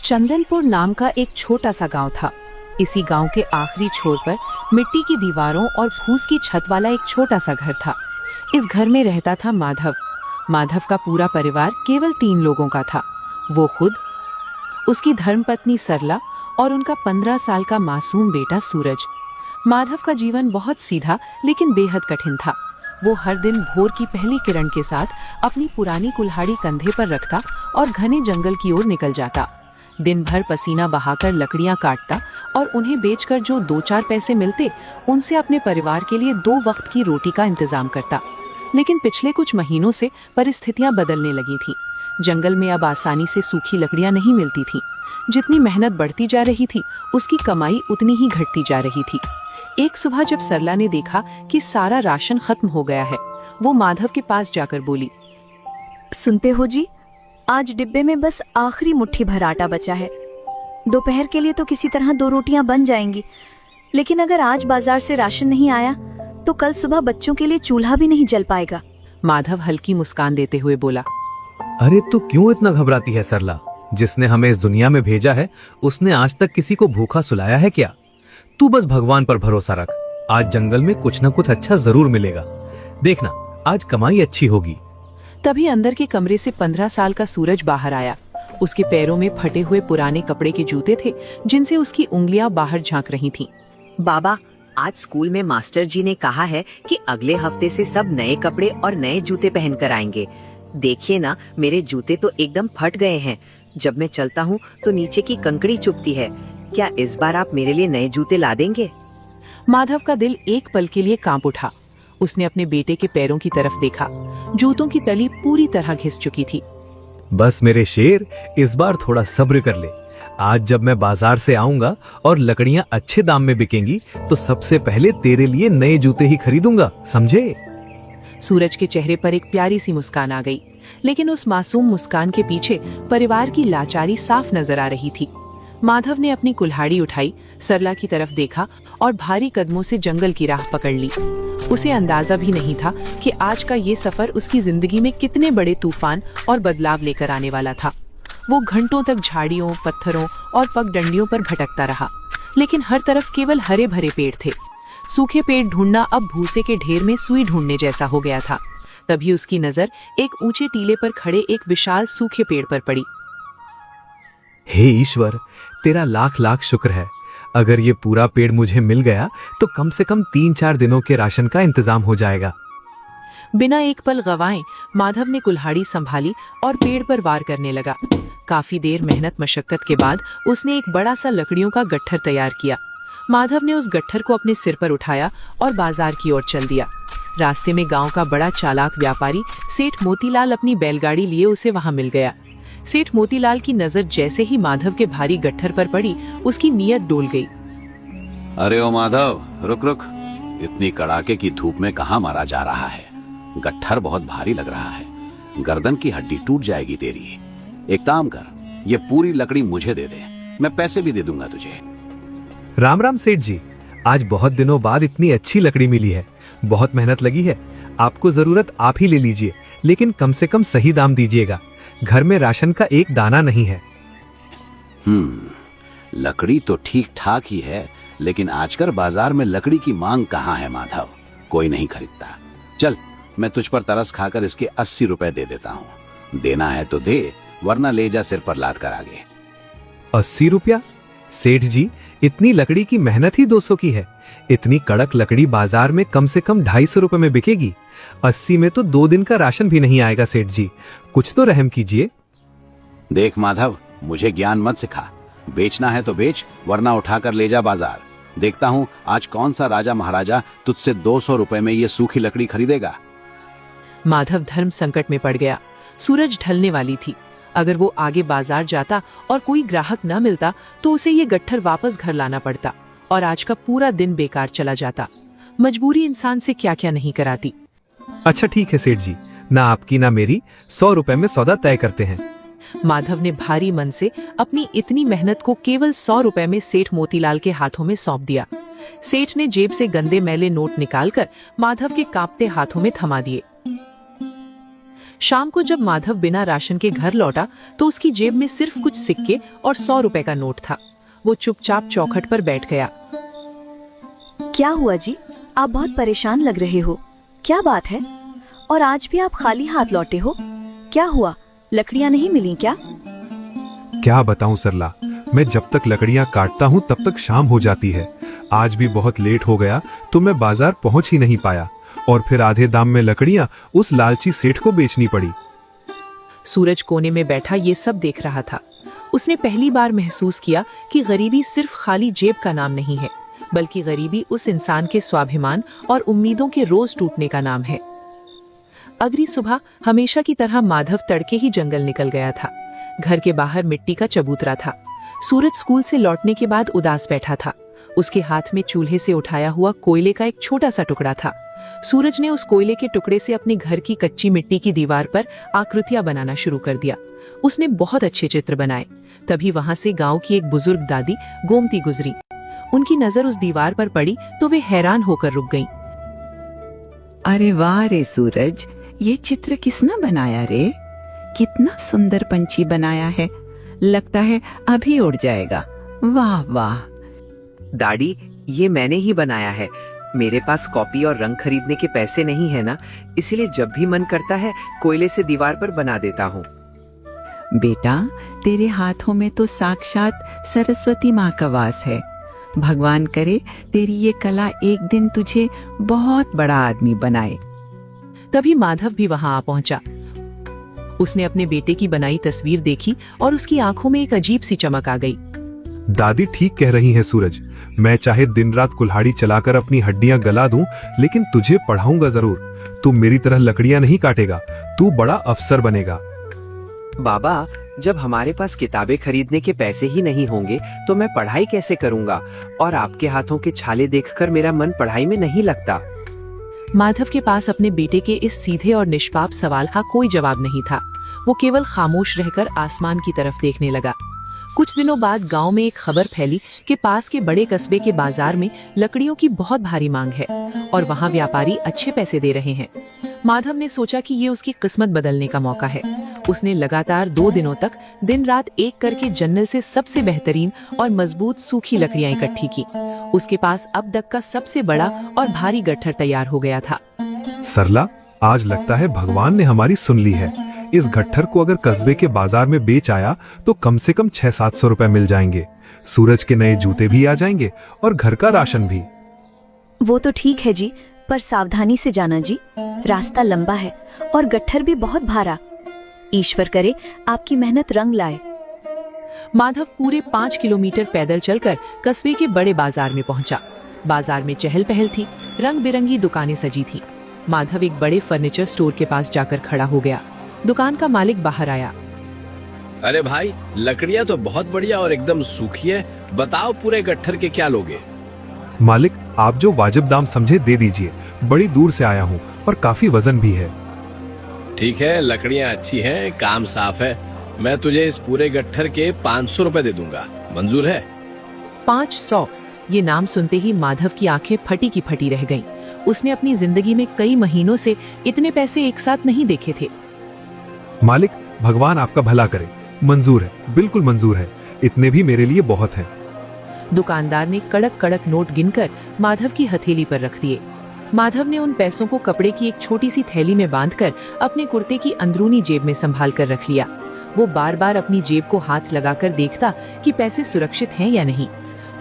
चंदनपुर नाम का एक छोटा सा गांव था। इसी गांव के आखिरी छोर पर मिट्टी की दीवारों और फूस की छत वाला एक छोटा सा घर था। इस घर में रहता था माधव। माधव का पूरा परिवार केवल 3 लोगों का था। वो खुद, उसकी धर्मपत्नी सरला और उनका 15 साल का मासूम बेटा सूरज। माधव का जीवन बहुत सीधा लेकिन बेहद कठिन था। वो हर दिन भोर की पहली किरण के साथ अपनी पुरानी कुल्हाड़ी कंधे पर रखता और घने जंगल की ओर निकल जाता। दिन भर पसीना बहाकर लकड़ियां काटता और उन्हें बेचकर जो 2-4 पैसे मिलते उनसे अपने परिवार के लिए 2 वक्त की रोटी का इंतजाम करता। लेकिन पिछले कुछ महीनों से परिस्थितियां बदलने लगी थीं। जंगल में अब आसानी से सूखी लकड़ियां नहीं मिलती थीं। जितनी मेहनत बढ़ती जा रही थी, उसकी कमाई उतनी ही घटती जा रही थी। एक सुबह जब सरला ने देखा कि सारा राशन खत्म हो गया है, वो माधव के पास जाकर बोली, सुनते हो जी, आज डिब्बे में बस आखिरी मुट्ठी भर आटा बचा है। दोपहर के लिए तो किसी तरह 2 रोटियां बन जाएंगी, लेकिन अगर आज बाजार से राशन नहीं आया तो कल सुबह बच्चों के लिए चूल्हा भी नहीं जल पाएगा। माधव हल्की मुस्कान देते हुए बोला, अरे तू क्यों इतना घबराती है सरला? जिसने हमें इस दुनिया में भेजा है उसने आज तक किसी को भूखा सुलाया है क्या? तू बस भगवान पर भरोसा रख। आज जंगल में कुछ न कुछ अच्छा जरूर मिलेगा। देखना, आज कमाई अच्छी होगी। तभी अंदर के कमरे से 15 साल का सूरज बाहर आया। उसके पैरों में फटे हुए पुराने कपड़े के जूते थे, जिनसे उसकी उंगलियां बाहर झांक रही थीं। बाबा, आज स्कूल में मास्टर जी ने कहा है कि अगले हफ्ते से सब नए कपड़े और नए जूते पहन कर आएंगे। देखिए ना, मेरे जूते तो एकदम फट गए हैं। जब मैं चलता हूँ तो नीचे की कंकड़ी चुभती है। क्या इस बार आप मेरे लिए नए जूते ला देंगे? माधव का दिल एक पल के लिए कांप उठा। उसने अपने बेटे के पैरों की तरफ देखा। जूतों की तली पूरी तरह घिस चुकी थी। बस मेरे शेर, इस बार थोड़ा सब्र कर ले। आज जब मैं बाजार से आऊंगा और लकड़ियां अच्छे दाम में बिकेंगी तो सबसे पहले तेरे लिए नए जूते ही खरीदूंगा, समझे? सूरज के चेहरे पर एक प्यारी सी मुस्कान आ गई, लेकिन उस मासूम मुस्कान के पीछे परिवार की लाचारी साफ नजर आ रही थी। माधव ने अपनी कुल्हाड़ी उठाई, सरला की तरफ देखा और भारी कदमों से जंगल की राह पकड़ ली। उसे अंदाजा भी नहीं था कि आज का ये सफर उसकी जिंदगी में कितने बड़े तूफान और बदलाव लेकर आने वाला था। वो घंटों तक झाड़ियों, पत्थरों और पगडंडियों पर भटकता रहा, लेकिन हर तरफ केवल हरे भरे पेड़ थे। सूखे पेड़ ढूंढना अब भूसे के ढेर में सुई ढूंढने जैसा हो गया था। तभी उसकी नजर एक ऊंचे टीले पर खड़े एक विशाल सूखे पेड़ पर पड़ी। हे ईश्वर, तेरा लाख लाख शुक्र है। अगर ये पूरा पेड़ मुझे मिल गया तो कम से कम 3-4 दिनों के राशन का इंतजाम हो जाएगा। बिना एक पल गवाए माधव ने कुल्हाड़ी संभाली और पेड़ पर वार करने लगा। काफी देर मेहनत मशक्कत के बाद उसने एक बड़ा सा लकड़ियों का गट्ठर तैयार किया। माधव ने उस गट्ठर को अपने सिर पर उठाया और बाजार की ओर चल दिया। रास्ते में गांव का बड़ा चालाक व्यापारी सेठ मोतीलाल अपनी बैलगाड़ी लिए उसे वहां मिल गया। सेठ मोतीलाल की नजर जैसे ही माधव के भारी गट्ठर पर पड़ी, उसकी नीयत डोल गई। अरे ओ माधव, रुक रुक। इतनी कड़ाके की धूप में कहाँ मारा जा रहा है? गट्ठर बहुत भारी लग रहा है। गर्दन की हड्डी टूट जाएगी तेरी। एक काम कर, ये पूरी लकड़ी मुझे दे दे, मैं पैसे भी दे दूंगा तुझे। राम राम सेठ जी, आज बहुत दिनों बाद इतनी अच्छी लकड़ी मिली है। बहुत मेहनत लगी है। आपको जरूरत आप ही ले लीजिए, लेकिन कम से कम सही दाम दीजिएगा। घर में राशन का एक दाना नहीं है। लकड़ी तो ठीक ठाक ही है, लेकिन आजकल बाजार में लकड़ी की मांग कहाँ है माधव? कोई नहीं खरीदता। चल, मैं तुझ पर तरस खाकर इसके 80 रुपए दे देता हूँ। देना है तो दे, वरना ले जा सिर पर लाद कर आगे। 80 रुपया? सेठ जी, इतनी लकड़ी की मेहनत ही 200 की है। इतनी कड़क लकड़ी बाजार में कम से कम 250 रुपए में बिकेगी। 80 में तो 2 दिन का राशन भी नहीं आएगा सेठ जी। कुछ तो रहम कीजिए। देख माधव, मुझे ज्ञान मत सिखा। बेचना है तो बेच, वरना उठाकर ले जा बाजार। देखता हूँ आज कौन सा राजा महाराजा तुझसे 200 रुपए में ये सूखी लकड़ी खरीदेगा। माधव धर्म संकट में पड़ गया। सूरज ढलने वाली थी। अगर वो आगे बाजार जाता और कोई ग्राहक न मिलता तो उसे ये गट्ठर वापस घर लाना पड़ता और आज का पूरा दिन बेकार चला जाता। मजबूरी इंसान से क्या क्या नहीं कराती। अच्छा ठीक है सेठ जी, ना आपकी ना मेरी, 100 रुपए में सौदा तय करते हैं। माधव ने भारी मन से अपनी इतनी मेहनत को केवल 100 रुपए में सेठ मोतीलाल के हाथों में सौंप दिया। सेठ ने जेब से गंदे मैले नोट निकालकर माधव के कांपते हाथों में थमा दिए। शाम को जब माधव बिना राशन के घर लौटा तो उसकी जेब में सिर्फ कुछ सिक्के और 100 रुपए का नोट था। वो चुपचाप चौखट पर बैठ गया। क्या हुआ जी? आप बहुत परेशान लग रहे हो। क्या बात है? और आज भी आप खाली हाथ लौटे हो? क्या हुआ? लकड़ियां नहीं मिली क्या? क्या बताऊं सरला, मैं जब तक लकड़ियां काटता हूं तब तक शाम हो जाती है। आज भी बहुत लेट हो गया तो मैं बाजार पहुंच ही नहीं पाया और फिर आधे दाम में लकड़ियां उस लालची सेठ को बेचनी पड़ी। सूरज कोने में बैठा ये सब देख रहा था। उसने पहली बार महसूस किया कि गरीबी सिर्फ खाली जेब का नाम नहीं है, बल्कि गरीबी उस इंसान के स्वाभिमान और उम्मीदों के रोज टूटने का नाम है। अगली सुबह हमेशा की तरह माधव तड़के ही जंगल निकल गया था। घर के बाहर मिट्टी का चबूतरा था। सूरज स्कूल से लौटने के बाद उदास बैठा था। उसके हाथ में चूल्हे से उठाया हुआ कोयले का एक छोटा सा टुकड़ा था। सूरज ने उस कोयले के टुकड़े से अपने घर की कच्ची मिट्टी की दीवार पर आकृतियां बनाना शुरू कर दिया। उसने बहुत अच्छे चित्र बनाए। तभी वहां से गांव की एक बुजुर्ग दादी गोमती गुजरी। उनकी नजर उस दीवार पर पड़ी तो वे हैरान होकर रुक गईं। अरे वाह रे सूरज, ये चित्र किसने बनाया रे? कितना सुंदर पंछी बनाया है, लगता है अभी उड़ जाएगा। वाह वाह। दादी, ये मैंने ही बनाया है। मेरे पास कॉपी और रंग खरीदने के पैसे नहीं है ना, इसलिए जब भी मन करता है कोयले से दीवार पर बना देता हूँ। बेटा, तेरे हाथों में तो साक्षात सरस्वती माँ का वास है। भगवान करे तेरी ये कला एक दिन तुझे बहुत बड़ा आदमी बनाए। तभी माधव भी वहां आ पहुंचा। उसने अपने बेटे की बनाई तस्वीर देखी और उसकी आंखों में एक अजीब सी चमक आ गई। दादी ठीक कह रही हैं सूरज, मैं चाहे दिन रात कुल्हाड़ी चलाकर अपनी हड्डियां गला दूं, लेकिन तुझे पढ़ाऊंगा जरूर। तू मेरी तरह लकड़ियां नहीं काटेगा, तू बड़ा अफसर बनेगा। बाबा, जब हमारे पास किताबें खरीदने के पैसे ही नहीं होंगे तो मैं पढ़ाई कैसे करूंगा? और आपके हाथों के छाले देखकर मेरा मन पढ़ाई में नहीं लगता। माधव के पास अपने बेटे के इस सीधे और निष्पाप सवाल का कोई जवाब नहीं था। वो केवल खामोश रहकर आसमान की तरफ देखने लगा। कुछ दिनों बाद गांव में एक खबर फैली कि पास के बड़े कस्बे के बाजार में लकड़ियों की बहुत भारी मांग है और वहां व्यापारी अच्छे पैसे दे रहे हैं। माधव ने सोचा कि ये उसकी किस्मत बदलने का मौका है। उसने लगातार 2 दिनों तक दिन रात एक करके जंगल से सबसे बेहतरीन और मजबूत सूखी लकड़ियां इकट्ठी की। उसके पास अब तक का सबसे बड़ा और भारी गट्ठर तैयार हो गया था। सरला, आज लगता है भगवान ने हमारी सुन ली है। इस गट्ठर को अगर कस्बे के बाजार में बेच आया तो कम से कम 600-700 रुपए मिल जाएंगे। सूरज के नए जूते भी आ जाएंगे और घर का राशन भी। वो तो ठीक है जी, पर सावधानी से जाना जी। रास्ता लंबा है और गट्ठर भी बहुत भारा। ईश्वर करे आपकी मेहनत रंग लाए। माधव पूरे 5 किलोमीटर पैदल चलकर कस्बे के बड़े बाजार में पहुंचा। बाजार में चहल पहल थी, रंग बिरंगी दुकानें सजी थी। माधव एक बड़े फर्नीचर स्टोर के पास जाकर खड़ा हो गया। दुकान का मालिक बाहर आया। अरे भाई, लकड़ियां तो बहुत बढ़िया और एकदम सूखी है। बताओ पूरे गट्ठर के क्या लोगे? मालिक, आप जो वाजिब दाम समझे दे दीजिए। बड़ी दूर से आया हूँ और काफी वजन भी है। ठीक है, लकड़ियां अच्छी हैं, काम साफ है। मैं तुझे इस पूरे गट्ठर के 500 रुपए दे दूंगा, मंजूर है? 500। ये नाम सुनते ही माधव की आंखें फटी की फटी रह गईं। उसने अपनी जिंदगी में कई महीनों से इतने पैसे एक साथ नहीं देखे थे। मालिक, भगवान आपका भला करे। मंजूर है, बिल्कुल मंजूर है। इतने भी मेरे लिए बहुत हैं। दुकानदार ने कड़क कड़क नोट गिनकर माधव की हथेली पर रख दिए। माधव ने उन पैसों को कपड़े की एक छोटी सी थैली में बांधकर अपने कुर्ते की अंदरूनी जेब में संभाल कर रख लिया। वो बार बार अपनी जेब को हाथ लगाकर देखता कि पैसे सुरक्षित हैं या नहीं।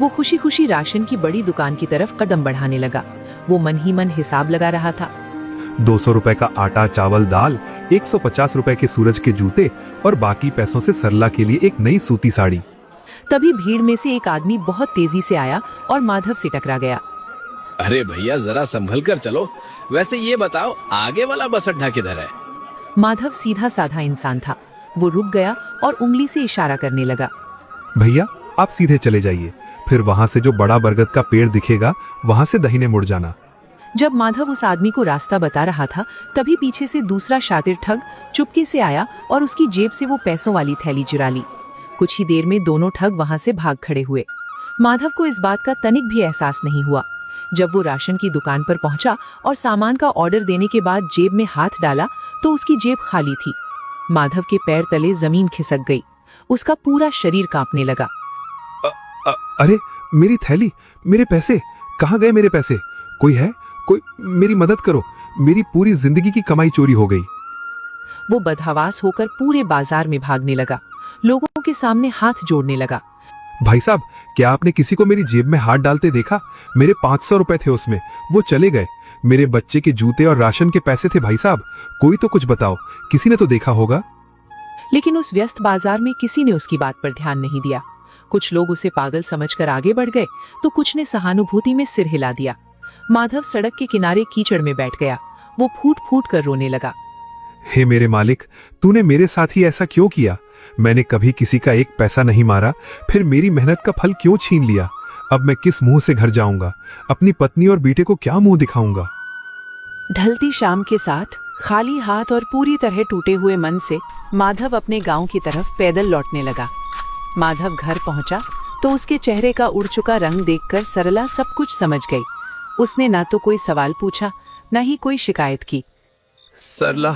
वो खुशी खुशी राशन की बड़ी दुकान की तरफ कदम बढ़ाने लगा। वो मन ही मन हिसाब लगा रहा था। 200 रुपए का आटा, चावल, दाल, 150 रुपए के सूरज के जूते और बाकी पैसों से सरला के लिए एक नई सूती साड़ी। तभी भीड़ में से एक आदमी बहुत तेजी से आया और माधव से टकरा गया। अरे भैया, जरा संभल कर चलो। वैसे ये बताओ, आगे वाला बस अड्डा किधर है? माधव सीधा साधा इंसान था। वो रुक गया और उंगली से इशारा करने लगा। भैया, आप सीधे चले जाइए, फिर वहां से जो बड़ा बरगद का पेड़ दिखेगा वहां से दाहिने मुड़ जाना। जब माधव उस आदमी को रास्ता बता रहा था, तभी पीछे से दूसरा शातिर ठग चुपके से आया और उसकी जेब से वो पैसों वाली थैली चुरा ली। कुछ ही देर में दोनों ठग वहां से भाग खड़े हुए। माधव को इस बात का तनिक भी एहसास नहीं हुआ। जब वो राशन की दुकान पर पहुंचा और सामान का ऑर्डर देने के बाद जेब में हाथ डाला तो उसकी जेब खाली थी। माधव के पैर तले जमीन खिसक गई। उसका पूरा शरीर कांपने लगा। अरे मेरी थैली, मेरे पैसे कहाँ गए? मेरे पैसे कोई है? कोई मेरी मदद करो, मेरी पूरी जिंदगी की कमाई चोरी हो गई। वो बदहवास होकर पूरे बाजार में भागने लगा, लोगों के सामने हाथ जोड़ने लगा। भाई साहब, क्या आपने किसी को मेरी जेब में हाथ डालते देखा? मेरे 500 रुपए थे उसमें, वो चले गए। मेरे बच्चे के जूते और राशन के पैसे थे भाई साहब, कोई तो कुछ बताओ, किसी ने तो देखा होगा। लेकिन उस व्यस्त बाजार में किसी ने उसकी बात पर ध्यान नहीं दिया। कुछ लोग उसे पागल समझकर आगे बढ़ गए तो कुछ ने सहानुभूति में सिर हिला दिया। माधव सड़क के किनारे कीचड़ में बैठ गया। वो फूट फूट कर रोने लगा। हे मेरे मालिक, तूने मेरे साथ ही ऐसा क्यों किया? मैंने कभी किसी का एक पैसा नहीं मारा, फिर मेरी मेहनत का फल क्यों छीन लिया? अब मैं किस मुंह से घर जाऊंगा? अपनी पत्नी और बेटे को क्या मुंह दिखाऊंगा? ढलती शाम के साथ खाली हाथ और पूरी तरह टूटे हुए मन से माधव अपने गांव की तरफ पैदल लौटने लगा। माधव घर पहुंचा तो उसके चेहरे का उड़ चुका रंग देखकर सरला सब कुछ समझ गई। उसने ना तो कोई सवाल पूछा, ना ही कोई शिकायत की। सरला,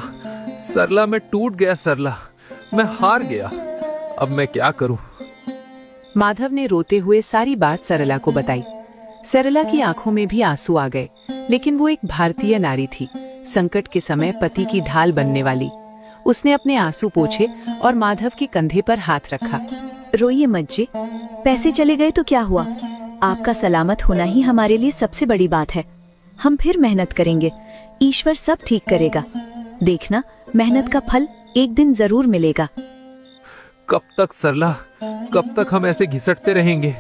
सरला मैं टूट गया सरला, मैं हार गया, अब मैं क्या करूं? माधव ने रोते हुए सारी बात सरला को बताई। सरला की आंखों में भी आंसू आ गए, लेकिन वो एक भारतीय नारी थी, संकट के समय पति की ढाल बनने वाली। उसने अपने आंसू पोंछे और माधव के कंधे पर हाथ रखा। रोइए मत जी, पैसे चले गए तो क्या हुआ? आपका सलामत होना ही हमारे लिए सबसे बड़ी बात है। हम फिर मेहनत करेंगे, ईश्वर सब ठीक करेगा। देखना, मेहनत का फल एक दिन जरूर मिलेगा। कब तक सरला, कब तक हम ऐसे घिसटते रहेंगे?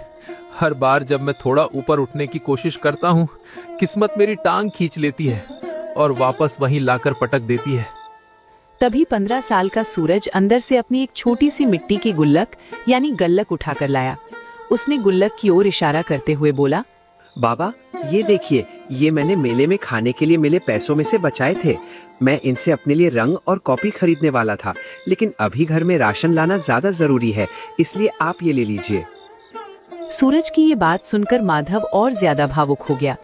हर बार जब मैं थोड़ा ऊपर उठने की कोशिश करता हूँ, किस्मत मेरी टांग खींच लेती है और वापस वहीं लाकर पटक देती है। तभी 15 साल का सूरज अंदर से अपनी एक छोटी सी मिट्टी की गुल्लक यानी गल्लक उठाकर लाया। उसने गुल्लक की ओर इशारा करते हुए बोला, बाबा ये देखिए, ये मैंने मेले में खाने के लिए मिले पैसों में से बचाए थे। मैं इनसे अपने लिए रंग और कॉपी खरीदने वाला था, लेकिन अभी घर में राशन लाना ज्यादा जरूरी है, इसलिए आप ये ले लीजिए। सूरज की ये बात सुनकर माधव और ज्यादा भावुक हो गया।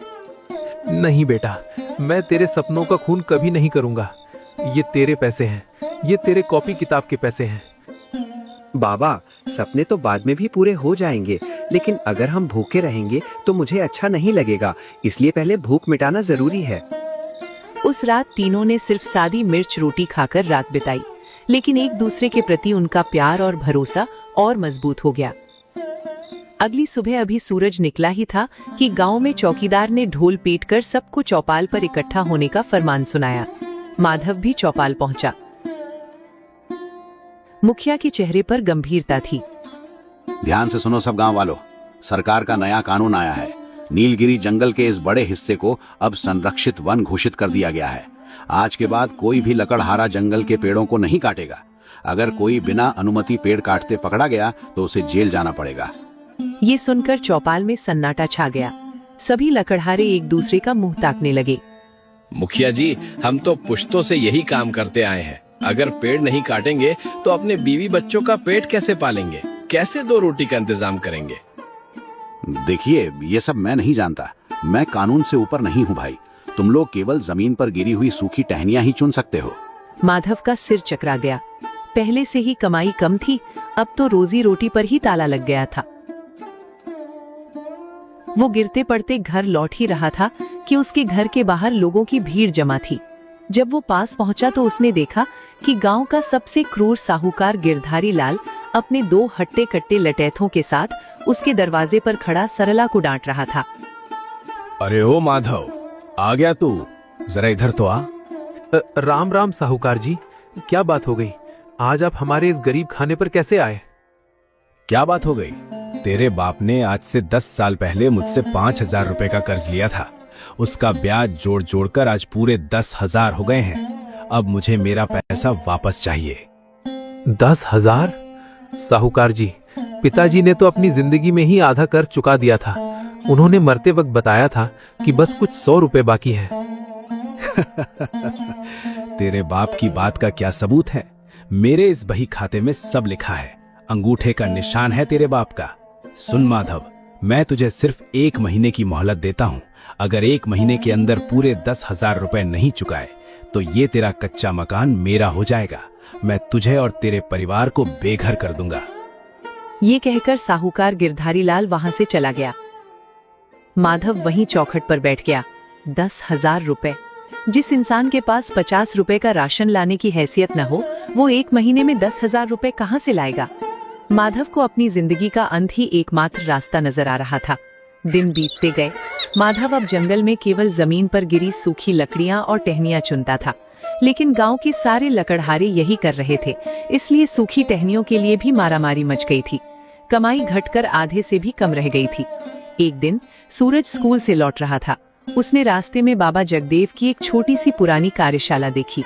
नहीं बेटा, मैं तेरे सपनों का खून कभी नहीं करूंगा। ये तेरे पैसे हैं, ये तेरे कॉपी किताब के पैसे हैं। बाबा, सपने तो बाद में भी पूरे हो जाएंगे, लेकिन अगर हम भूखे रहेंगे तो मुझे अच्छा नहीं लगेगा, इसलिए पहले भूख मिटाना जरूरी है। उस रात तीनों ने सिर्फ सादी मिर्च रोटी खाकर रात बिताई, लेकिन एक दूसरे के प्रति उनका प्यार और भरोसा और मजबूत हो गया। अगली सुबह अभी सूरज निकला ही था कि गांव में चौकीदार ने ढोल पीटकर सबको चौपाल पर इकट्ठा होने का फरमान सुनाया। माधव भी चौपाल पहुंचा। मुखिया के चेहरे पर गंभीरता थी। ध्यान से सुनो सब गांव वालों, सरकार का नया कानून आया है। नीलगिरी जंगल के इस बड़े हिस्से को अब संरक्षित वन घोषित कर दिया गया है। आज के बाद कोई भी लकड़हारा जंगल के पेड़ों को नहीं काटेगा। अगर कोई बिना अनुमति पेड़ काटते पकड़ा गया तो उसे जेल जाना पड़ेगा। ये सुनकर चौपाल में सन्नाटा छा गया। सभी लकड़हारे एक दूसरे का मुंह ताकने लगे। मुखिया जी, हम तो पुश्तों से यही काम करते आए हैं। अगर पेड़ नहीं काटेंगे तो अपने बीवी बच्चों का पेट कैसे पालेंगे? कैसे 2 रोटी का इंतजाम करेंगे? देखिए, ये सब मैं नहीं जानता। मैं कानून से ऊपर नहीं हूँ भाई। तुम लोग केवल जमीन पर गिरी हुई सूखी टहनियां ही चुन सकते हो। माधव का सिर चकरा गया। पहले से ही कमाई कम थी, अब तो रोजी रोटी पर ही ताला लग गया था। वो गिरते पड़ते घर लौट ही रहा था कि उसके घर के बाहर लोगों की भीड़ जमा थी। जब वो पास पहुंचा तो उसने देखा कि गांव का सबसे क्रूर साहूकार गिरधारी लाल अपने 2 हट्टे कट्टे लटेथों के साथ उसके दरवाजे पर खड़ा सरला को डांट रहा था। अरे ओ माधव, आ गया तू? जरा इधर तो आ। राम राम साहूकार जी, क्या बात हो गई? आज आप हमारे इस गरीब खाने पर कैसे आए? क्या बात हो गई? तेरे बाप ने आज से 10 साल पहले मुझसे 5,000 रुपए का कर्ज लिया था। उसका ब्याज जोड़ जोड़कर आज पूरे 10,000 हो गए हैं। अब मुझे मेरा पैसा वापस चाहिए। 10,000? साहूकार जी, पिताजी ने तो अपनी जिंदगी में ही आधा कर्ज चुका दिया था। उन्होंने मरते वक्त बताया था कि बस कुछ 100 रुपए बाकी हैं। तेरे बाप की बात का क्या सबूत है? मेरे इस बही खाते में सब लिखा है। अंगूठे का निशान है तेरे बाप का। सुन माधव, मैं तुझे सिर्फ 1 महीने की मोहलत देता हूँ। अगर 1 महीने के अंदर पूरे 10,000 रुपए नहीं चुकाए तो ये तेरा कच्चा मकान मेरा हो जाएगा। मैं तुझे और तेरे परिवार को बेघर कर दूंगा। ये कहकर साहूकार गिरधारी लाल वहां से चला गया। माधव वहीं चौखट पर बैठ गया। 10,000 रुपए। जिस इंसान के पास 50 रुपए का राशन लाने की हैसियत न हो, वो 1 महीने में 10,000 रुपए कहां से लाएगा? माधव को अपनी जिंदगी का अंत ही एकमात्र रास्ता नजर आ रहा था। दिन बीतते गए। माधव अब जंगल में केवल जमीन पर गिरी सूखी लकड़ियां और टहनियां चुनता था, लेकिन गांव के सारे लकड़हारे यही कर रहे थे, इसलिए सूखी टहनियों के लिए भी मारामारी मच गई थी। कमाई घटकर आधे से भी कम रह गई थी। एक दिन सूरज स्कूल से लौट रहा था। उसने रास्ते में बाबा जगदेव की एक छोटी सी पुरानी कार्यशाला देखी।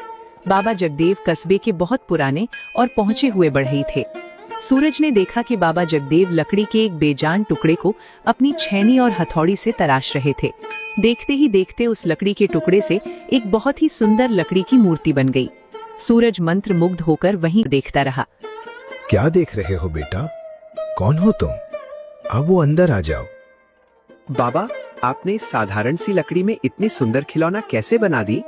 बाबा जगदेव कस्बे के बहुत पुराने और पहुंचे हुए बढ़ई थे। सूरज ने देखा कि बाबा जगदेव लकड़ी के एक बेजान टुकड़े को अपनी छेनी और हथौड़ी से तराश रहे थे। देखते ही देखते उस लकड़ी के टुकड़े से एक बहुत ही सुंदर लकड़ी की मूर्ति बन गई। सूरज मंत्र मुग्ध होकर वहीं देखता रहा। क्या देख रहे हो बेटा? कौन हो तुम? अब वो अंदर आ जाओ। बाबा, आपने इस साधारण सी लकड़ी में इतनी सुंदर खिलौना कैसे बना दी?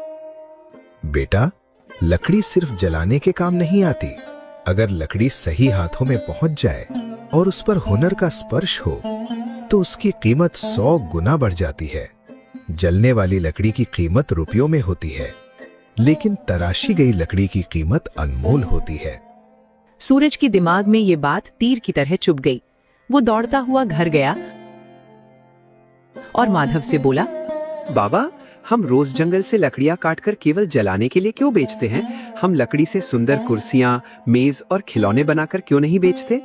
बेटा, लकड़ी सिर्फ जलाने के काम नहीं आती। अगर लकड़ी सही हाथों में पहुंच जाए और उस पर हुनर का स्पर्श हो तो उसकी कीमत 100 गुना बढ़ जाती है। जलने वाली लकड़ी की कीमत रुपयों में होती है, लेकिन तराशी गई लकड़ी की कीमत अनमोल होती है। सूरज के दिमाग में ये बात तीर की तरह चुभ गई। वो दौड़ता हुआ घर गया और माधव से बोला, बाबा, हम रोज जंगल से लकड़ियां काटकर केवल जलाने के लिए क्यों बेचते हैं? हम लकड़ी से सुंदर कुर्सियां, मेज और खिलौने बनाकर क्यों नहीं बेचते?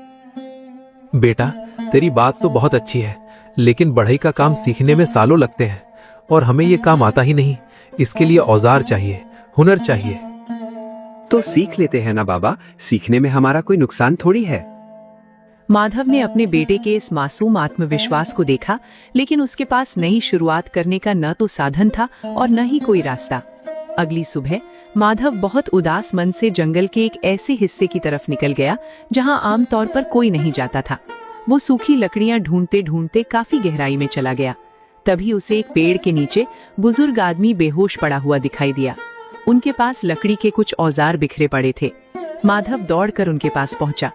बेटा, तेरी बात तो बहुत अच्छी है, लेकिन बढ़ई का काम सीखने में सालों लगते हैं और हमें ये काम आता ही नहीं। इसके लिए औजार चाहिए, हुनर चाहिए। तो सीख लेते हैं ना बाबा, सीखने में हमारा कोई नुकसान थोड़ी है। माधव ने अपने बेटे के इस मासूम आत्मविश्वास को देखा, लेकिन उसके पास नई शुरुआत करने का न तो साधन था और न ही कोई रास्ता। अगली सुबह माधव बहुत उदास मन से जंगल के एक ऐसे हिस्से की तरफ निकल गया जहां आमतौर पर कोई नहीं जाता था। वो सूखी लकड़ियां ढूंढते ढूंढते काफी गहराई में चला गया। तभी उसे एक पेड़ के नीचे बुजुर्ग आदमी बेहोश पड़ा हुआ दिखाई दिया। उनके पास लकड़ी के कुछ औजार बिखरे पड़े थे। माधव दौड़कर उनके पास पहुंचा।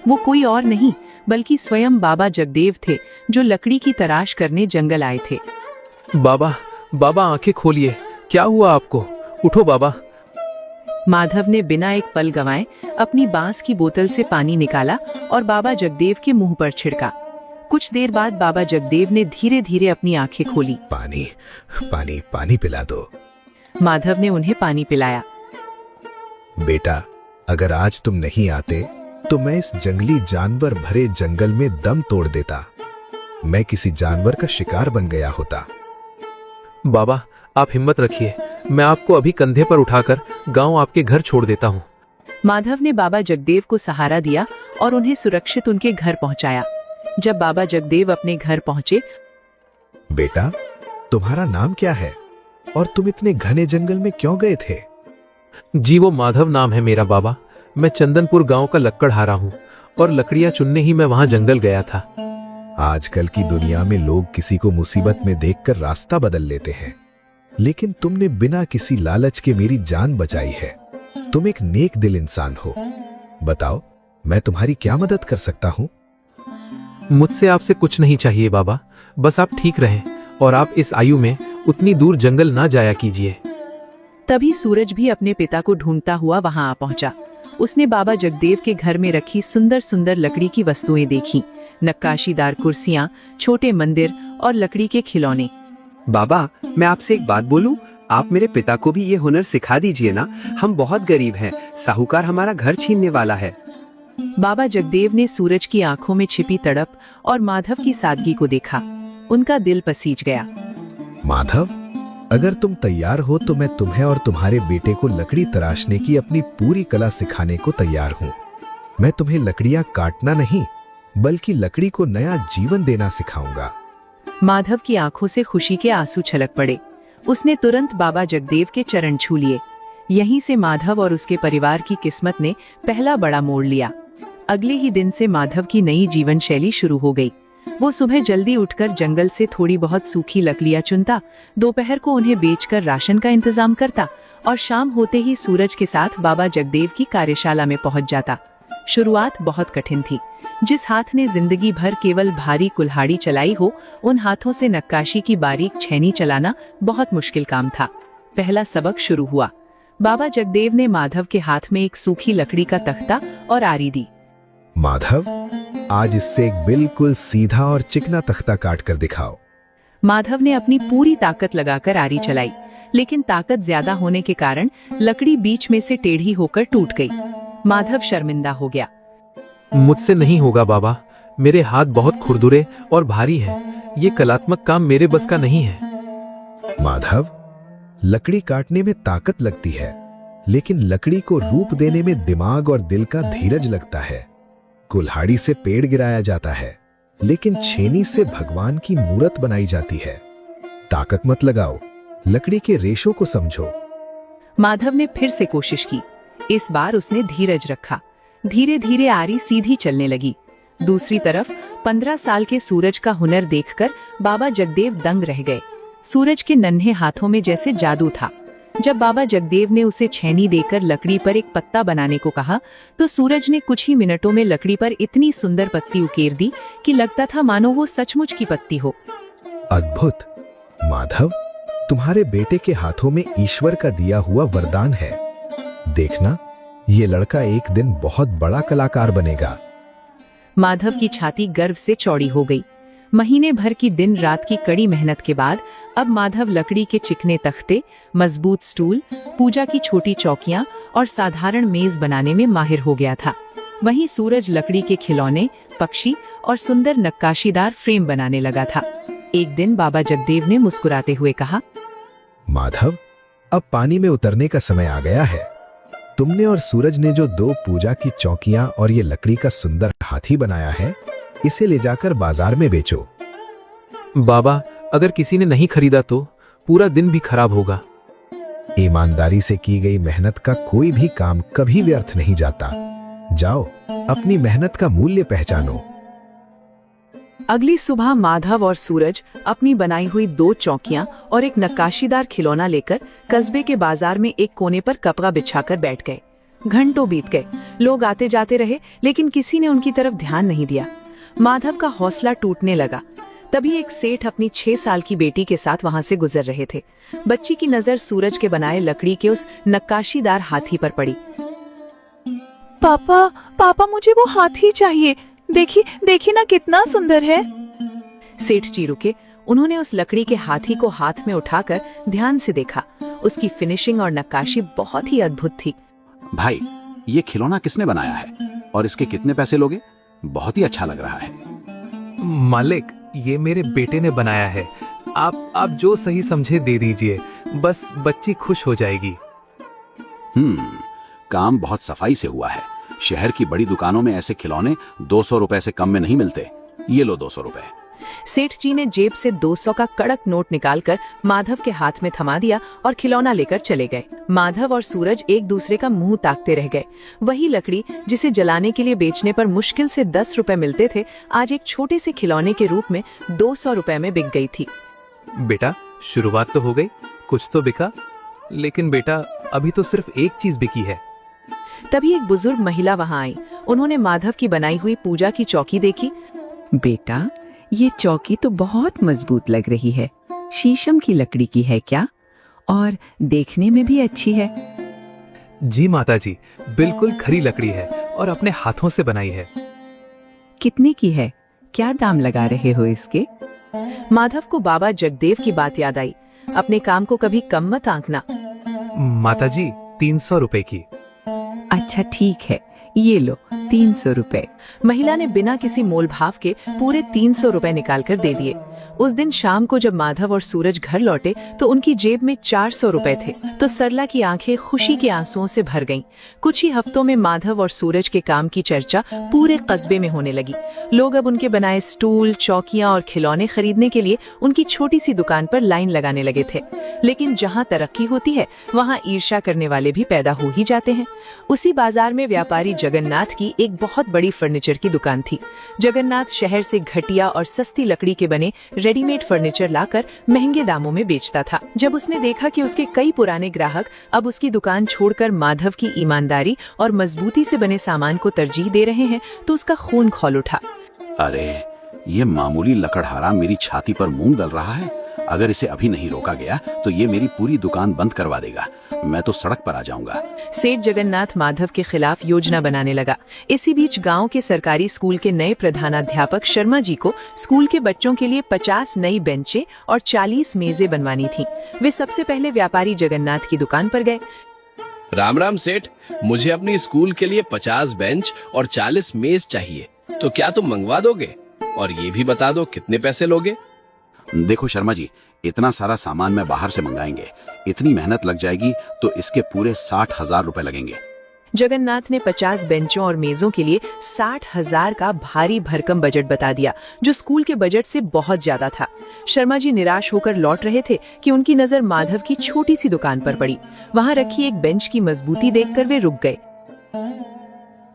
वो कोई और नहीं बल्कि स्वयं बाबा जगदेव थे, जो लकड़ी की तलाश करने जंगल आए थे। बाबा, बाबा आंखें खोलिए, क्या हुआ आपको? उठो बाबा। माधव ने बिना एक पल गंवाए अपनी बांस की बोतल से पानी निकाला और बाबा जगदेव के मुंह पर छिड़का। कुछ देर बाद बाबा जगदेव ने धीरे धीरे अपनी आंखें खोली। पानी, पानी, पानी पिला दो। माधव ने उन्हें पानी पिलाया। बेटा, अगर आज तुम नहीं आते तो मैं इस जंगली जानवर भरे जंगल में दम तोड़ देता। मैं किसी जानवर का शिकार बन गया होता। बाबा, आप हिम्मत रखिए, मैं आपको अभी कंधे पर उठाकर गांव आपके घर छोड़ देता हूँ। माधव ने बाबा जगदेव को सहारा दिया और उन्हें सुरक्षित उनके घर पहुंचाया। जब बाबा जगदेव अपने घर पहुंचे, बेटा, तुम्हारा नाम क्या है और तुम इतने घने जंगल में क्यों गए थे? जी, वो माधव नाम है मेरा बाबा। मैं चंदनपुर गांव का लक्कड़हारा हूँ और लकड़ियां चुनने ही मैं वहां जंगल गया था। आजकल की दुनिया में लोग किसी को मुसीबत में देखकर रास्ता बदल लेते हैं, लेकिन तुमने बिना किसी लालच के मेरी जान बचाई है। तुम एक नेक दिल इंसान हो। बताओ, मैं तुम्हारी क्या मदद कर सकता हूँ? मुझसे आपसे कुछ नहीं चाहिए बाबा, बस आप ठीक रहें और आप इस आयु में उतनी दूर जंगल ना जाया कीजिए। तभी सूरज भी अपने पिता को ढूंढता हुआ वहां आ पहुंचा। उसने बाबा जगदेव के घर में रखी सुंदर सुंदर लकड़ी की वस्तुएं देखी, नक्काशीदार कुर्सियां, छोटे मंदिर और लकड़ी के खिलौने। बाबा, मैं आपसे एक बात बोलूं? आप मेरे पिता को भी ये हुनर सिखा दीजिए ना। हम बहुत गरीब हैं, साहूकार हमारा घर छीनने वाला है। बाबा जगदेव ने सूरज की आंखों में छिपी तड़प और माधव की सादगी को देखा। उनका दिल पसीज गया। माधव, अगर तुम तैयार हो तो मैं तुम्हें और तुम्हारे बेटे को लकड़ी तराशने की अपनी पूरी कला सिखाने को तैयार हूँ। मैं तुम्हें लकड़ियां काटना नहीं, बल्कि लकड़ी को नया जीवन देना सिखाऊंगा। माधव की आंखों से खुशी के आंसू छलक पड़े। उसने तुरंत बाबा जगदेव के चरण छू लिए। यहीं से माधव और उसके परिवार की किस्मत ने पहला बड़ा मोड़ लिया। अगले ही दिन से माधव की नई जीवन शैली शुरू हो गई। वो सुबह जल्दी उठकर जंगल से थोड़ी बहुत सूखी लकड़ियां चुनता, दोपहर को उन्हें बेचकर राशन का इंतजाम करता और शाम होते ही सूरज के साथ बाबा जगदेव की कार्यशाला में पहुंच जाता। शुरुआत बहुत कठिन थी। जिस हाथ ने जिंदगी भर केवल भारी कुल्हाड़ी चलाई हो, उन हाथों से नक्काशी की बारीक छेनी चलाना बहुत मुश्किल काम था। पहला सबक शुरू हुआ। बाबा जगदेव ने माधव के हाथ में एक सूखी लकड़ी का तख्ता और आरी दी। माधव, आज इससे एक बिल्कुल सीधा और चिकना तख्ता काट कर दिखाओ। माधव ने अपनी पूरी ताकत लगाकर आरी चलाई, लेकिन ताकत ज्यादा होने के कारण लकड़ी बीच में से टेढ़ी होकर टूट गई। माधव शर्मिंदा हो गया। मुझसे नहीं होगा बाबा, मेरे हाथ बहुत खुरदुरे और भारी हैं। ये कलात्मक काम मेरे बस का नहीं है। माधव, लकड़ी काटने में ताकत लगती है, लेकिन लकड़ी को रूप देने में दिमाग और दिल का धीरज लगता है। कुल्हाड़ी से पेड़ गिराया जाता है, लेकिन छेनी से भगवान की मूरत बनाई जाती है। ताकत मत लगाओ, लकड़ी के रेशों को समझो। माधव ने फिर से कोशिश की। इस बार उसने धीरज रखा। धीरे धीरे आरी सीधी चलने लगी। दूसरी तरफ 15 साल के सूरज का हुनर देखकर बाबा जगदेव दंग रह गए। सूरज के नन्हे हाथों में जैसे जादू था। जब बाबा जगदेव ने उसे छेनी देकर लकड़ी पर एक पत्ता बनाने को कहा, तो सूरज ने कुछ ही मिनटों में लकड़ी पर इतनी सुंदर पत्ती उकेर दी कि लगता था मानो वो सचमुच की पत्ती हो। अद्भुत! माधव, तुम्हारे बेटे के हाथों में ईश्वर का दिया हुआ वरदान है। देखना, ये लड़का एक दिन बहुत बड़ा कलाकार बनेगा। माधव की छाती गर्व से चौड़ी हो गई। महीने भर की दिन रात की कड़ी मेहनत के बाद अब माधव लकड़ी के चिकने तख्ते, मजबूत स्टूल, पूजा की छोटी चौकियां और साधारण मेज बनाने में माहिर हो गया था। वहीं सूरज लकड़ी के खिलौने, पक्षी और सुंदर नक्काशीदार फ्रेम बनाने लगा था। एक दिन बाबा जगदेव ने मुस्कुराते हुए कहा, माधव, अब पानी में उतरने का समय आ गया है। तुमने और सूरज ने जो 2 पूजा की चौकियां और ये लकड़ी का सुंदर हाथी बनाया है, इसे ले जाकर बाजार में बेचो। बाबा, अगर किसी ने नहीं खरीदा तो पूरा दिन भी खराब होगा। ईमानदारी से की गई मेहनत का कोई भी काम कभी व्यर्थ नहीं जाता। जाओ, अपनी मेहनत का मूल्य पहचानो। अगली सुबह माधव और सूरज अपनी बनाई हुई 2 चौकियां और एक नक्काशीदार खिलौना लेकर कस्बे के बाजार में एक कोने पर कपड़ा बिछाकर बैठ गए। घंटों बीत गए। लोग आते जाते रहे, लेकिन किसी ने उनकी तरफ ध्यान नहीं दिया। माधव का हौसला टूटने लगा। तभी एक सेठ अपनी 6 साल की बेटी के साथ वहां से गुजर रहे थे। बच्ची की नजर सूरज के बनाए लकड़ी के उस नक्काशीदार हाथी पर पड़ी। पापा, पापा, मुझे वो हाथी चाहिए। देखिए ना, कितना सुंदर है। सेठ जी रुके। उन्होंने उस लकड़ी के हाथी को हाथ में उठाकर ध्यान से देखा। उसकी फिनिशिंग और नक्काशी बहुत ही अद्भुत थी। भाई, ये खिलौना किसने बनाया है और इसके कितने पैसे लोगे? बहुत ही अच्छा लग रहा है। मालिक, ये मेरे बेटे ने बनाया है। आप जो सही समझे दे दीजिए, बस बच्ची खुश हो जाएगी। काम बहुत सफाई से हुआ है। शहर की बड़ी दुकानों में ऐसे खिलौने 200 रुपए से कम में नहीं मिलते। ये लो 200 रुपए। सेठ जी ने जेब से 200 का कड़क नोट निकालकर माधव के हाथ में थमा दिया और खिलौना लेकर चले गए। माधव और सूरज एक दूसरे का मुंह ताकते रह गए। वही लकड़ी जिसे जलाने के लिए बेचने पर मुश्किल से 10 रुपए मिलते थे, आज एक छोटे से खिलौने के रूप में 200 रुपए में बिक गई थी। बेटा, शुरुआत तो हो गई, कुछ तो बिका। लेकिन बेटा, अभी तो सिर्फ एक चीज बिकी है। तभी एक बुजुर्ग महिला वहां आई। उन्होंने माधव की बनाई हुई पूजा की चौकी देखी। बेटा, ये चौकी तो बहुत मजबूत लग रही है। शीशम की लकड़ी की है क्या? और देखने में भी अच्छी है। जी माताजी, बिल्कुल खरी लकड़ी है और अपने हाथों से बनाई है। कितने की है? क्या दाम लगा रहे हो इसके? माधव को बाबा जगदेव की बात याद आई। अपने काम को कभी कम मत आंकना। माताजी, 300 रुपए की। अच्छा ठीक है, ये लो 300 रुपए। महिला ने बिना किसी मोल भाव के पूरे 300 रुपए निकाल कर दे दिए। उस दिन शाम को जब माधव और सूरज घर लौटे तो उनकी जेब में 400 रुपए थे। तो सरला की आंखें खुशी के आंसुओं से भर गईं। कुछ ही हफ्तों में माधव और सूरज के काम की चर्चा पूरे कस्बे में होने लगी। लोग अब उनके बनाए स्टूल, चौकियां और खिलौने खरीदने के लिए उनकी छोटी सी दुकान पर लाइन लगाने लगे थे। लेकिन जहां तरक्की होती है वहां ईर्ष्या करने वाले भी पैदा हो ही जाते हैं। उसी बाजार में व्यापारी जगन्नाथ की एक बहुत बड़ी फर्नीचर की दुकान थी। जगन्नाथ शहर से घटिया और सस्ती लकड़ी के बने रेडीमेड फर्नीचर लाकर महंगे दामों में बेचता था। जब उसने देखा कि उसके कई पुराने ग्राहक अब उसकी दुकान छोड़कर माधव की ईमानदारी और मजबूती से बने सामान को तरजीह दे रहे हैं तो उसका खून खौल उठा। अरे ये मामूली लकड़हारा मेरी छाती पर मूंग दल रहा है। अगर इसे अभी नहीं रोका गया तो ये मेरी पूरी दुकान बंद करवा देगा। मैं तो सड़क पर आ जाऊंगा। सेठ जगन्नाथ माधव के खिलाफ योजना बनाने लगा। इसी बीच गांव के सरकारी स्कूल के नए प्रधानाध्यापक शर्मा जी को स्कूल के बच्चों के लिए 50 नई बेंचें और 40 मेजें बनवानी थीं। वे सबसे पहले व्यापारी जगन्नाथ की दुकान पर गए। राम राम सेठ, मुझे अपनी स्कूल के लिए 50 बेंच और 40 मेज चाहिए, तो क्या तुम मंगवा दोगे? और ये भी बता दो कितने पैसे लोगे? देखो शर्मा जी, इतना सारा सामान मैं बाहर से मंगाएंगे, इतनी मेहनत लग जाएगी तो इसके पूरे 60,000 रुपए लगेंगे। जगन्नाथ ने 50 बेंचों और मेजों के लिए 60,000 का भारी भरकम बजट बता दिया, जो स्कूल के बजट से बहुत ज्यादा था। शर्मा जी निराश होकर लौट रहे थे कि उनकी नजर माधव की छोटी सी दुकान पर पड़ी। वहां रखी एक बेंच की मजबूती देखकर वे रुक गए।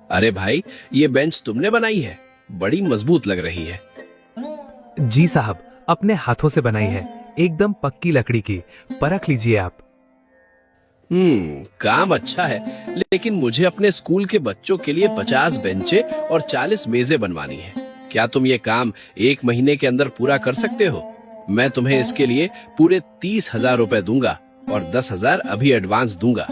अरे भाई, ये बेंच तुमने बनाई है? बड़ी मजबूत लग रही है। जी साहब, अपने हाथों से बनाई है, एकदम पक्की लकड़ी की। परख लीजिए आप। काम अच्छा है, लेकिन मुझे अपने स्कूल के बच्चों के लिए 50 बेंचें और 40 मेजें बनवानी है। क्या तुम ये काम 1 महीने के अंदर पूरा कर सकते हो? मैं तुम्हें इसके लिए पूरे 30,000 रुपए दूंगा और 10,000 अभी एडवांस दूंगा।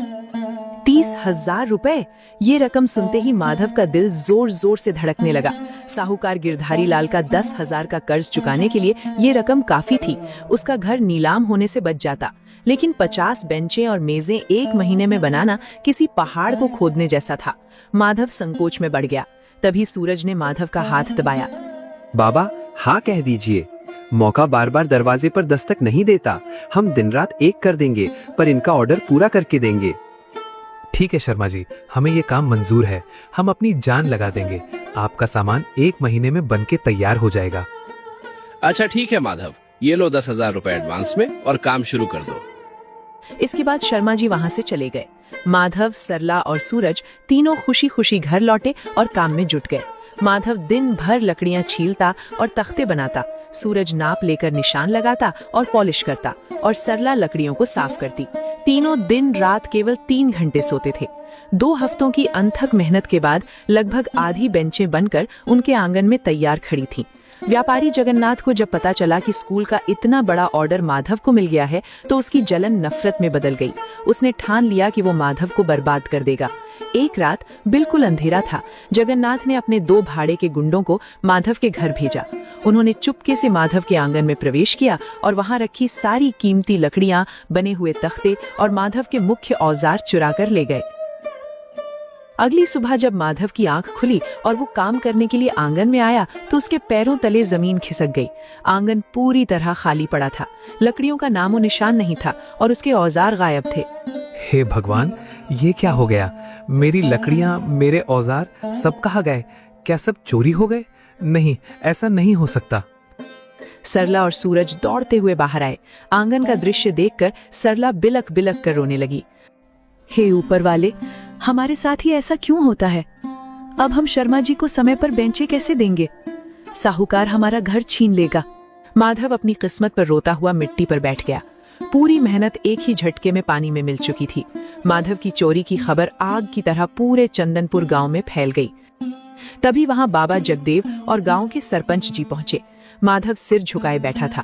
30,000 रुपए? ये रकम सुनते ही माधव का दिल जोर जोर से धड़कने लगा। साहूकार गिरधारी लाल का 10,000 का कर्ज चुकाने के लिए ये रकम काफी थी। उसका घर नीलाम होने से बच जाता। लेकिन 50 बेंचें और मेजें 1 महीने में बनाना किसी पहाड़ को खोदने जैसा था। माधव संकोच में बढ़ गया। तभी सूरज ने माधव का हाथ दबाया। बाबा, हाँ कह दीजिए। मौका बार बार दरवाजे पर दस्तक नहीं देता। हम दिन रात एक कर देंगे, पर इनका ऑर्डर पूरा करके देंगे। ठीक है शर्मा जी, हमें ये काम मंजूर है। हम अपनी जान लगा देंगे। आपका सामान 1 महीने में बनके तैयार हो जाएगा। अच्छा ठीक है माधव, ये लो 10,000 रुपए एडवांस में और काम शुरू कर दो। इसके बाद शर्मा जी वहां से चले गए। माधव, सरला और सूरज तीनों खुशी खुशी घर लौटे और काम में जुट गए। माधव दिन भर लकड़ियां छीलता और तख्ते बनाता। सूरज नाप लेकर निशान लगाता और पॉलिश करता और सरला लकड़ियों को साफ करती। तीनों दिन रात केवल 3 घंटे सोते थे। 2 हफ्तों की अनथक मेहनत के बाद लगभग आधी बेंचें बनकर उनके आंगन में तैयार खड़ी थीं। व्यापारी जगन्नाथ को जब पता चला कि स्कूल का इतना बड़ा ऑर्डर माधव को मिल गया है तो उसकी जलन नफरत में बदल गई। उसने ठान लिया कि वो माधव को बर्बाद कर देगा। एक रात बिल्कुल अंधेरा था। जगन्नाथ ने अपने 2 भाड़े के गुंडों को माधव के घर भेजा। उन्होंने चुपके से माधव के आंगन में प्रवेश किया और वहां रखी सारी कीमती लकड़ियां, बने हुए तख्ते और माधव के मुख्य औजार चुरा कर ले गए। अगली सुबह जब माधव की आंख खुली और वो काम करने के लिए आंगन में आया तो उसके पैरों तले जमीन खिसक गई। आंगन पूरी तरह खाली पड़ा था। लकड़ियों का नामो निशान नहीं था और उसके औजार गायब थे। हे भगवान, ये क्या हो गया? मेरी लकड़ियां, मेरे औजार सब कहाँ गए? क्या सब चोरी हो गए? नहीं, ऐसा नहीं हो सकता। सरला और सूरज दौड़ते हुए बाहर आए। आंगन का दृश्य देखकर सरला बिलक बिलक कर रोने लगी। हे ऊपर वाले, हमारे साथ ही ऐसा क्यों होता है? अब हम शर्मा जी को समय पर बेंचें कैसे देंगे? साहूकार हमारा घर छीन लेगा। माधव अपनी किस्मत पर रोता हुआ मिट्टी पर बैठ गया। पूरी मेहनत एक ही झटके में पानी में मिल चुकी थी। माधव की चोरी की खबर आग की तरह पूरे चंदनपुर गांव में फैल गई। तभी वहां बाबा जगदेव और गांव के सरपंच जी पहुंचे। माधव सिर झुकाए बैठा था।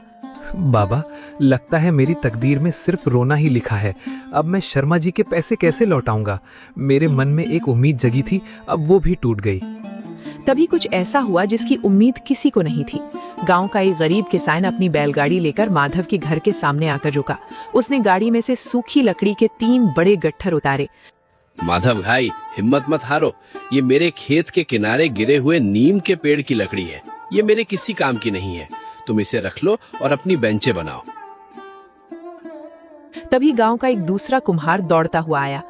बाबा, लगता है मेरी तकदीर में सिर्फ रोना ही लिखा है। अब मैं शर्मा जी के पैसे कैसे लौटाऊंगा? मेरे मन में एक उम्मीद जगी थी, अब वो भी टूट गई। तभी कुछ ऐसा हुआ जिसकी उम्मीद किसी को नहीं थी। गांव का एक गरीब किसान अपनी बैलगाड़ी लेकर माधव के घर के सामने आकर रुका। उसने गाड़ी में से सूखी लकड़ी के 3 बड़े गट्ठर उतारे। माधव भाई, हिम्मत मत हारो। ये मेरे खेत के किनारे गिरे हुए नीम के पेड़ की लकड़ी है। ये मेरे किसी काम की नहीं है। तुम इसे रख लो और अपनी बेंचें बनाओ। तभी गांव का एक दूसरा कुम्हार दौड़ता हुआ आया।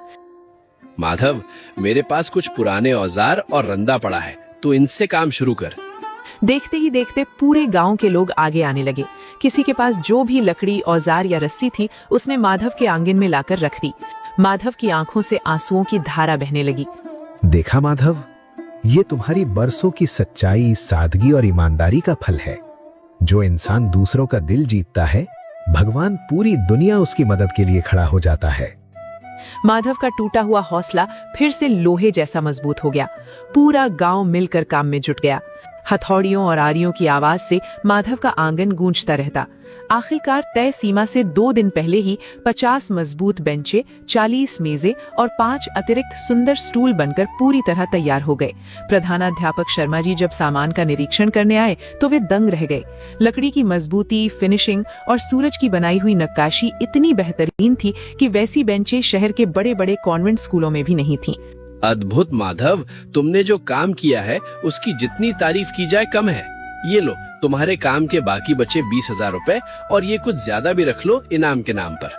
माधव, मेरे पास कुछ पुराने औजार और रंदा पड़ा है, तो इनसे काम शुरू कर। देखते ही देखते पूरे गांव के लोग आगे आने लगे। किसी के पास जो भी लकड़ी, औजार या रस्सी थी, उसने माधव के आंगन में लाकर रख दी। माधव की आंखों से आंसुओं की धारा बहने लगी। देखा माधव, ये तुम्हारी बरसों की सच्चाई, सादगी और ईमानदारी का फल है। जो इंसान दूसरों का दिल जीतता है, भगवान पूरी दुनिया उसकी मदद के लिए खड़ा हो जाता है। माधव का टूटा हुआ हौसला फिर से लोहे जैसा मजबूत हो गया। पूरा गांव मिलकर काम में जुट गया। हथौड़ियों और आरियों की आवाज से माधव का आंगन गूंजता रहता। आखिरकार तय सीमा से 2 दिन पहले ही 50 मजबूत बेंचें, 40 मेजें और 5 अतिरिक्त सुंदर स्टूल बनकर पूरी तरह तैयार हो गए। प्रधानाध्यापक शर्मा जी जब सामान का निरीक्षण करने आए तो वे दंग रह गए। लकड़ी की मजबूती, फिनिशिंग और सूरज की बनाई हुई नक्काशी इतनी बेहतरीन थी कि वैसी बेंचें शहर के बड़े बड़े कॉन्वेंट स्कूलों में भी नहीं थीं। अद्भुत माधव, तुमने जो काम किया है उसकी जितनी तारीफ की जाए कम है। ये लो, तुम्हारे काम के बाकी बचे 20,000 रुपए, और ये कुछ ज्यादा भी रख लो इनाम के नाम पर।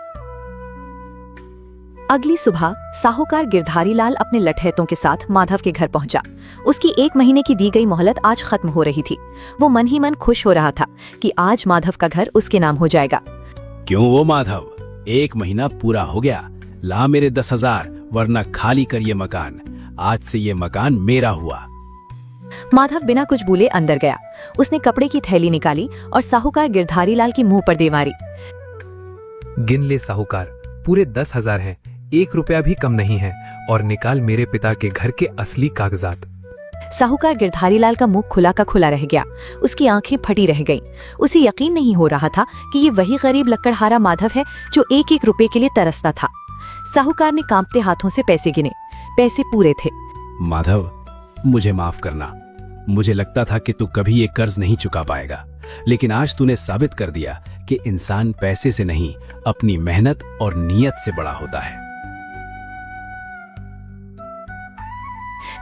अगली सुबह साहूकार गिरधारी लाल अपने लठैतों के साथ माधव के घर पहुंचा। उसकी 1 महीने की दी गई मोहलत आज खत्म हो रही थी। वो मन ही मन खुश हो रहा था कि आज माधव का घर उसके नाम हो जाएगा। क्यों वो माधव, 1 महीना पूरा हो गया। ला मेरे 10,000, वरना खाली कर ये मकान। आज से ये मकान मेरा हुआ। माधव बिना कुछ बोले अंदर गया। उसने कपड़े की थैली निकाली और साहूकार गिरधारी लाल की मुंह पर दे मारी। गिन ले साहूकार, पूरे 10,000 हैं, 1 रुपया भी कम नहीं है। और निकाल मेरे पिता के घर के असली कागजात। साहूकार गिरधारी लाल का मुंह खुला का खुला रह गया। उसकी आंखें फटी रह गईं। उसे यकीन नहीं हो रहा था कि ये वही गरीब लकड़हारा माधव है जो 1-1 रुपए के लिए तरसता था। साहूकार ने कांपते हाथों से पैसे गिने। पैसे पूरे थे। माधव, मुझे माफ करना। मुझे लगता था कि तू कभी ये कर्ज नहीं चुका पाएगा, लेकिन आज तूने साबित कर दिया कि इंसान पैसे से नहीं, अपनी मेहनत और नीयत से बड़ा होता है।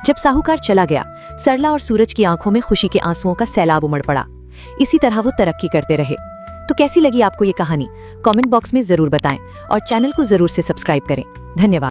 जब साहूकार चला गया, सरला और सूरज की आंखों में खुशी के आंसुओं का सैलाब उमड़ पड़ा। इसी तरह वो तरक्की करते रहे। तो कैसी लगी आपको ये कहानी? कमेंट बॉक्स में जरूर बताएं और चैनल को जरूर से सब्सक्राइब करें। धन्यवाद।